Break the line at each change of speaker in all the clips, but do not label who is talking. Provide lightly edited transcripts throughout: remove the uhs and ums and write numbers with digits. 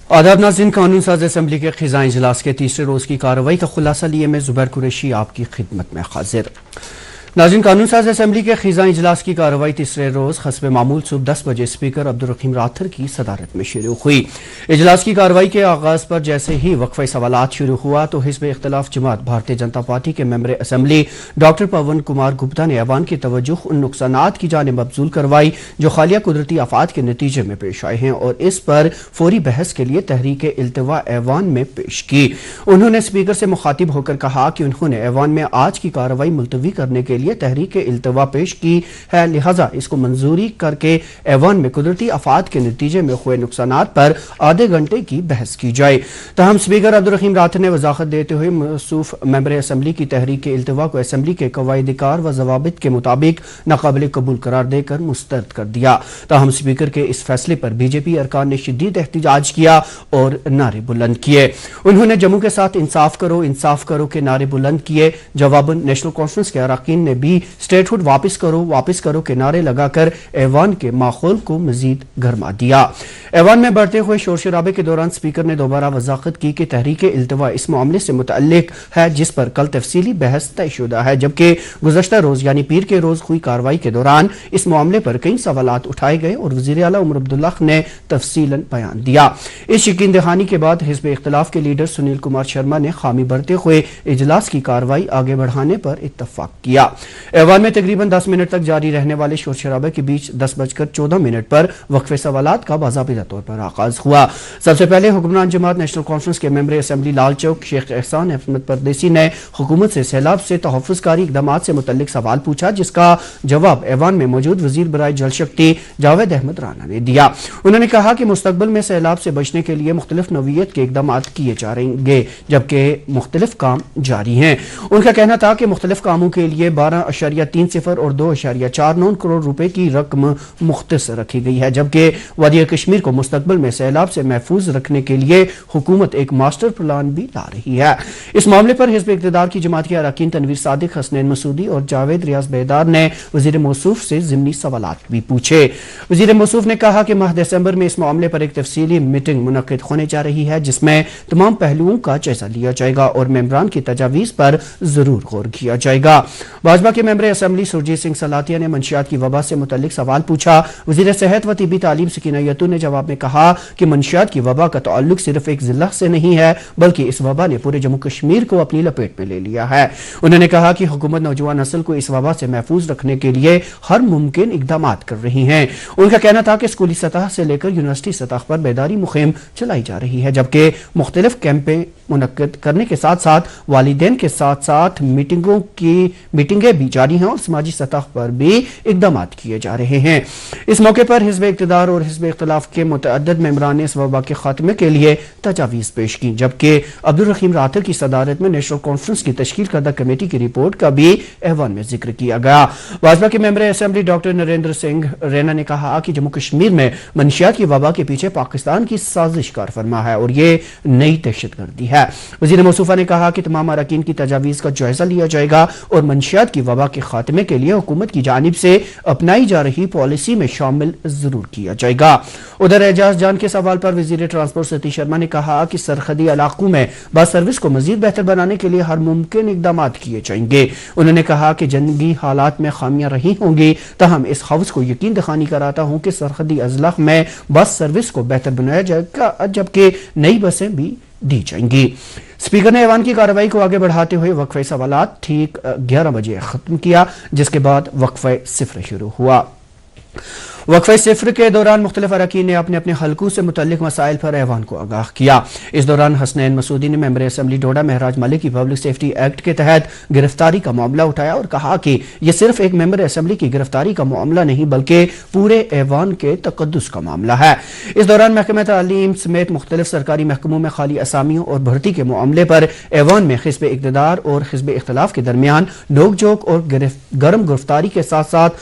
آداب ناظرین، قانون ساز اسمبلی کے خزاں اجلاس کے تیسرے روز کی کارروائی کا خلاصہ لیے میں زبیر قریشی آپ کی خدمت میں حاضر۔ ناظرین، قانون ساز اسمبلی کے خزاں اجلاس کی کارروائی تیسرے روز حسب معمول صبح 10 بجے اسپیکر عبدالرحیم راتھر کی صدارت میں شروع ہوئی۔ اجلاس کی کارروائی کے آغاز پر جیسے ہی وقفہ سوالات شروع ہوا تو حزب اختلاف جماعت بھارتیہ جنتا پارٹی کے member assembly doctor Pawan Kumar Gupta نے ایوان کی توجہ ان نقصانات کی جانب مبذول کروائی جو حالیہ قدرتی آفات کے نتیجے میں پیش آئے ہیں اور اس پر فوری بحث کے لیے تحریک التوا ایوان میں پیش کی۔ انہوں نے اسپیکر سے مخاطب ہو کر کہا کہ انہوں نے ایوان میں آج کی کارروائی ملتوی کرنے کے لیے تحریک التوا پیش کی ہے، لہذا اس کو منظوری کر کے ایوان میں قدرتی آفات کے نتیجے میں ہوئے نقصانات پر آدھے گھنٹے کی بحث کی جائے۔ تاہم اسپیکر عبدالرحیم راتھر نے وضاحت دیتے ہوئے موصوف ممبر اسمبلی کی تحریک التوا کو اسمبلی کے قواعد کار و ضوابط کے مطابق ناقابل قبول قرار دے کر مسترد کر دیا۔ تاہم اسپیکر کے اس فیصلے پر بی جے پی ارکان نے شدید احتجاج کیا اور نعرے بلند کیے۔ انہوں نے جموں کے ساتھ انصاف کرو کے نعرے بلند کیے۔ جواباً نیشنل کانفرنس کے اراکین نے بھی اسٹیٹ ہوڈ واپس کرو کے نعرے لگا کر ایوان کے ماحول کو مزید گرما دیا۔ ایوان میں بڑھتے ہوئے شور شرابے کے دوران اسپیکر نے دوبارہ وضاحت کی کہ تحریک التوا اس معاملے سے متعلق ہے جس پر کل تفصیلی بحث طے شدہ ہے، جبکہ گزشتہ روز یعنی پیر کے روز ہوئی کارروائی کے دوران اس معاملے پر کئی سوالات اٹھائے گئے اور وزیر اعلیٰ عمر عبداللہ نے تفصیلاً بیان دیا۔ اس یقین دہانی کے بعد حزب اختلاف کے لیڈر سنیل کمار شرما نے خامی برتے ہوئے اجلاس کی کارروائی آگے بڑھانے پر اتفاق کیا۔ ایوان میں تقریباً 10 منٹ تک جاری رہنے والے شور شرابے کے بیچ 10:14 پر وقفے سوالات کا باضابطہ طور پر آغاز ہوا۔ سب سے پہلے حکمران جماعت نیشنل کانفرنس کے ممبر اسمبلی لال چوک شیخ احسان احمد پردیسی نے حکومت سے سیلاب سے تحفظ کاری اقدامات سے متعلق سوال پوچھا، جس کا جواب ایوان میں موجود وزیر برائے جل شکتی جاوید احمد رانا نے دیا۔ انہوں نے کہا کہ مستقبل میں سیلاب سے بچنے کے لیے مختلف نوعیت کے اقدامات کیے جا رہیں گے، جبکہ مختلف کام جاری ہیں۔ ان کا کہنا تھا کہ مختلف کاموں کے لیے 12.30 اور 2.49 کروڑ روپے کی رقم مختص رکھی گئی ہے، جبکہ وادی کشمیر کو مستقبل میں سیلاب سے محفوظ رکھنے کے لیے حکومت ایک ماسٹر پلان بھی لا رہی ہے۔ اس معاملے پر حزب اقتدار کی جماعت کے اراکین تنویر صادق، حسنین مسعودی اور جاوید ریاض بیدار نے وزیر موصوف سے ضمنی سوالات بھی پوچھے۔ وزیر موصوف نے کہا کہ ماہ دسمبر میں اس معاملے پر ایک تفصیلی میٹنگ منعقد ہونے جا رہی ہے جس میں تمام پہلوؤں کا جائزہ لیا جائے گا اور ممبران کی تجاویز پر ضرور غور کیا جائے گا۔ بھاجپا کے ممبر اسمبلی سرجیت سنگھ سلاتیہ نے منشیات کی وبا سے متعلق سوال پوچھا۔ وزیر صحت و طبی تعلیم سکینہ یتو نے جواب میں کہا کہ منشیات کی وبا کا تعلق صرف ایک ضلع سے نہیں ہے بلکہ اس وبا نے پورے جموں کشمیر کو اپنی لپیٹ میں لے لیا ہے۔ انہوں نے کہا کہ حکومت نوجوان نسل کو اس وبا سے محفوظ رکھنے کے لیے ہر ممکن اقدامات کر رہی ہیں۔ ان کا کہنا تھا کہ اسکولی سطح سے لے کر یونیورسٹی سطح پر بیداری مہم چلائی جا رہی ہے، جبکہ مختلف کیمپیں منعقد کرنے کے ساتھ ساتھ والدین کے ساتھ میٹنگیں بھی جاری ہیں اور سماجی سطح پر بھی اقدامات کیے جا رہے ہیں۔ اس موقع پر حزب اقتدار اور حزب اختلاف کے متعدد ممبران نے اس وبا کے خاتمے کے لیے تجاویز پیش کی، جبکہ عبدالرحیم راتھر کی صدارت میں نیشنل کانفرنس کی تشکیل کردہ کمیٹی کی رپورٹ کا بھی ایوان میں ذکر کیا گیا۔ بھاجپا کے member assembly doctor Narendra Singh Raina نے کہا کہ جموں کشمیر میں منشیات کی وبا کے پیچھے پاکستان کی سازش کار فرما ہے اور یہ نئی دہشت گردی ہے۔ وزیر موصوفہ نے کہا کہ تمام اراکین کی تجاویز کا جائزہ لیا جائے گا اور منشیات کی وبا کے خاتمے کے لیے حکومت کی جانب سے اپنائی جا رہی پالیسی میں شامل ضرور کیا جائے گا۔ ادھر اعجاز جان کے سوال پر وزیر ٹرانسپورٹ ستیش شرما نے کہا کہ سرحدی علاقوں میں بس سروس کو مزید بہتر بنانے کے لیے ہر ممکن اقدامات کیے جائیں گے۔ انہوں نے کہا کہ جنگی حالات میں خامیاں رہی ہوں گی، تاہم اس حوث کو یقین دہانی کراتا ہوں کہ سرحدی اضلاع میں بس سروس کو بہتر بنایا جائے گا، جبکہ نئی بسیں بھی دی جائیں گی۔ اسپیکر نے ایوان کی کارروائی کو آگے بڑھاتے ہوئے وقفہ سوالات ٹھیک 11 بجے ختم کیا، جس کے بعد وقفہ صفر شروع ہوا۔ وقفہ صفر کے دوران مختلف اراکین نے اپنے اپنے حلقوں سے متعلق مسائل پر ایوان کو آگاہ کیا۔ اس دوران حسنین مسعودی نے ممبر اسمبلی ڈوڈا مہراج ملک کی پبلک سیفٹی ایکٹ کے تحت گرفتاری کا معاملہ اٹھایا اور کہا کہ یہ صرف ایک ممبر اسمبلی کی گرفتاری کا معاملہ نہیں بلکہ پورے ایوان کے تقدس کا معاملہ ہے۔ اس دوران محکمہ تعلیم سمیت مختلف سرکاری محکموں میں خالی اسامیوں اور بھرتی کے معاملے پر ایوان میں حزب اقتدار اور حزب اختلاف کے درمیان نوک جھوک اور گرم گرفتاری کے ساتھ ساتھ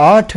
8